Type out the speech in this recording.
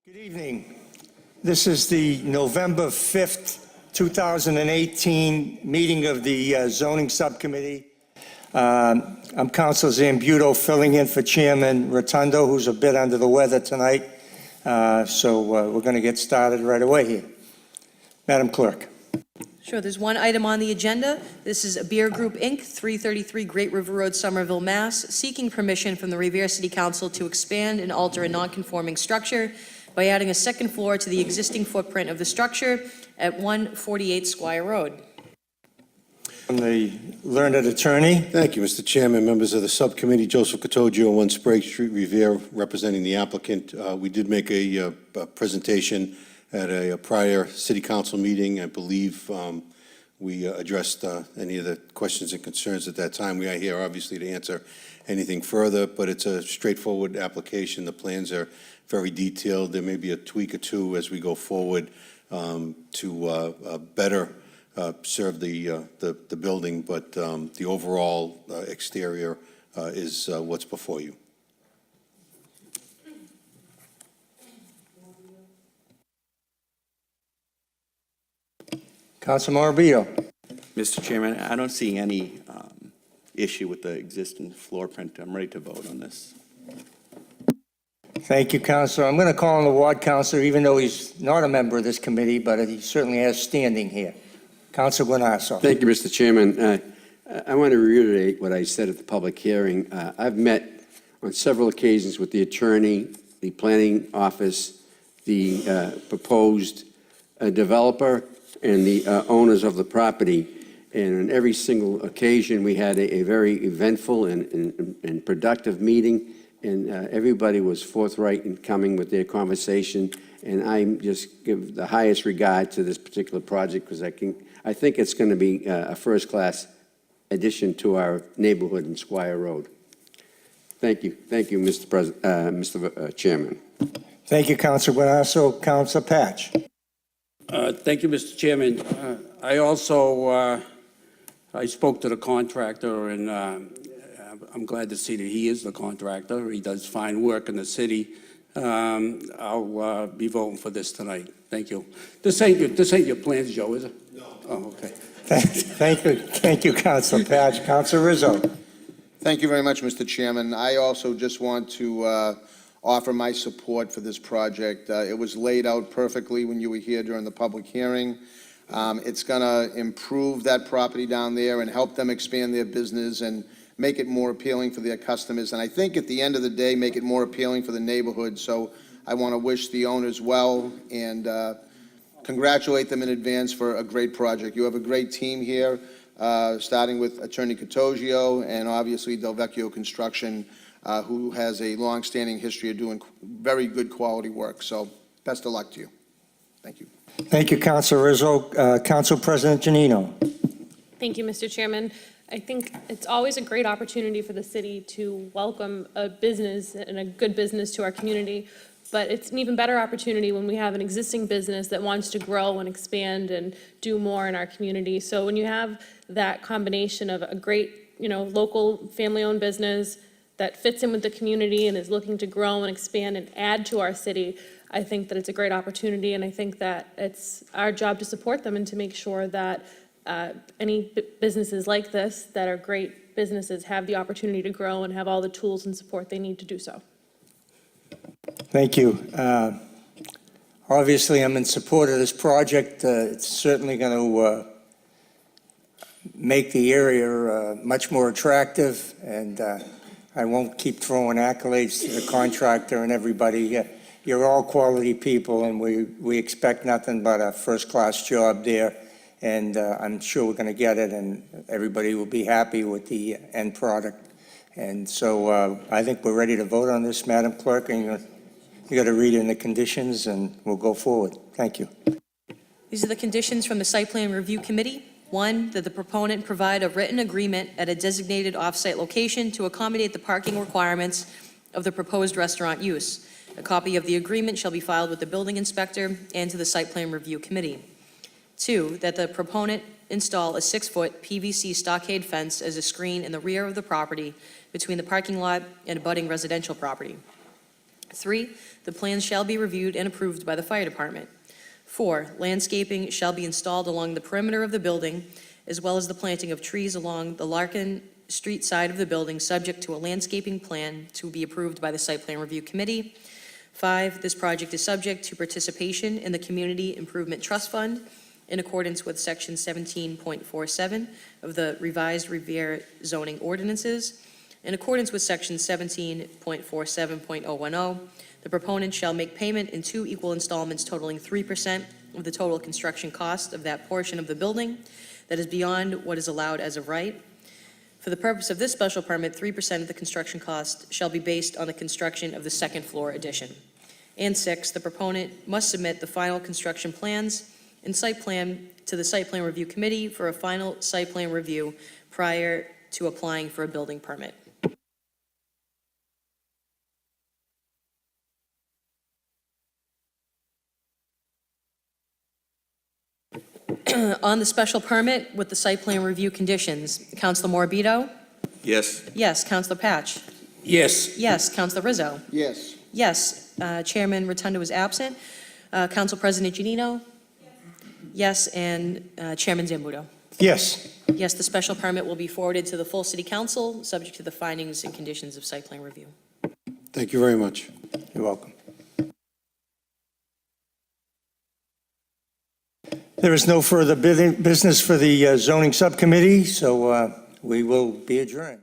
Good evening. This is the November 5th, 2018 meeting of the Zoning Subcommittee. I'm Councilor Zambuto filling in for Chairman Rotundo, who's a bit under the weather tonight. So we're going to get started right away here. Madam Clerk. Sure, there's one item on the agenda. This is a Beer Group, Inc., 333 Great River Road, Somerville, Mass., seeking permission from the Revere City Council to expand and alter a non-conforming structure by adding a second floor to the existing footprint of the structure at 148 Squire Road. From the learned attorney. Thank you, Mr. Chairman, members of the subcommittee. Joseph Cottogio, 1 Sprague Street, Revere, representing the applicant. We did make a presentation at a prior city council meeting. I believe we addressed any of the questions and concerns at that time. We are here, obviously, to answer anything further, but it's a straightforward application. The plans are very detailed. There may be a tweak or two as we go forward to better serve the building, but the overall exterior is what's before you. Councilor Morabito. Mr. Chairman, I don't see any issue with the existing floor print. I'm ready to vote on this. Thank you, Councilor. I'm going to call on the ward councilor, even though he's not a member of this committee, but he certainly has standing here. Councilor Guanasso. Thank you, Mr. Chairman. I want to reiterate what I said at the public hearing. I've met on several occasions with the attorney, the planning office, the proposed developer, and the owners of the property. And on every single occasion, we had a very eventful and productive meeting, and everybody was forthright in coming with their conversation. And I just give the highest regard to this particular project because I think it's going to be a first-class addition to our neighborhood in Squire Road. Thank you, Mr. Chairman. Thank you, Councilor Guanasso. Councilor Patch. Thank you, Mr. Chairman. I also I spoke to the contractor, and I'm glad to see that he is the contractor. He does fine work in the city. I'll be voting for this tonight. Thank you. This ain't your plans, Joe, is it? No. Oh, okay. Thank you, Councilor Patch. Councilor Rizzo. Thank you very much, Mr. Chairman. I also just want to offer my support for this project. It was laid out perfectly when you were here during the public hearing. It's going to improve that property down there and help them expand their business and make it more appealing for their customers. And I think at the end of the day, make it more appealing for the neighborhood. So I want to wish the owners well and congratulate them in advance for a great project. You have a great team here, starting with Attorney Cottogio and obviously Del Vecchio Construction, who has a long-standing history of doing very good quality work. So best of luck to you. Thank you. Thank you, Councilor Rizzo. Council President Janino. Thank you, Mr. Chairman. I think it's always a great opportunity for the city to welcome a business and a good business to our community, but it's an even better opportunity when we have an existing business that wants to grow and expand and do more in our community. So when you have that combination of a great, local family-owned business that fits in with the community and is looking to grow and expand and add to our city, I think that it's a great opportunity, and I think that it's our job to support them and to make sure that any businesses like this that are great businesses have the opportunity to grow and have all the tools and support they need to do so. Thank you. Obviously, I'm in support of this project. It's certainly going to make the area much more attractive, and I won't keep throwing accolades to the contractor and everybody. You're all quality people, and we expect nothing but a first-class job there. And I'm sure we're going to get it, and everybody will be happy with the end product. And so I think we're ready to vote on this, Madam Clerk, and you got to read in the conditions, and we'll go forward. Thank you. These are the conditions from the Site Plan Review Committee. 1, that the proponent provide a written agreement at a designated off-site location to accommodate the parking requirements of the proposed restaurant use. A copy of the agreement shall be filed with the building inspector and to the Site Plan Review Committee. 2, that the proponent install a 6-foot PVC stockade fence as a screen in the rear of the property between the parking lot and abutting residential property. 3, the plans shall be reviewed and approved by the fire department. 4, landscaping shall be installed along the perimeter of the building, as well as the planting of trees along the Larkin Street side of the building, subject to a landscaping plan to be approved by the Site Plan Review Committee. 5, this project is subject to participation in the Community Improvement Trust Fund in accordance with Section 17.47 of the revised Revere zoning ordinances. In accordance with Section 17.47.010, the proponent shall make payment in 2 equal installments totaling 3% of the total construction cost of that portion of the building that is beyond what is allowed as of right. For the purpose of this special permit, 3% of the construction cost shall be based on the construction of the second floor addition. And 6, the proponent must submit the final construction plans and site plan to the Site Plan Review Committee for a final site plan review prior to applying for a building permit. On the special permit with the site plan review conditions, Councilor Morbido? Yes. Yes. Councilor Patch? Yes. Yes. Councilor Rizzo? Yes. Yes. Chairman Rotundo is absent. Council President Janino? Yes. And Chairman Zambudo? Yes. Yes, the special permit will be forwarded to the full city council, subject to the findings and conditions of site plan review. Thank you very much. You're welcome. There is no further business for the zoning subcommittee, so we will be adjourned.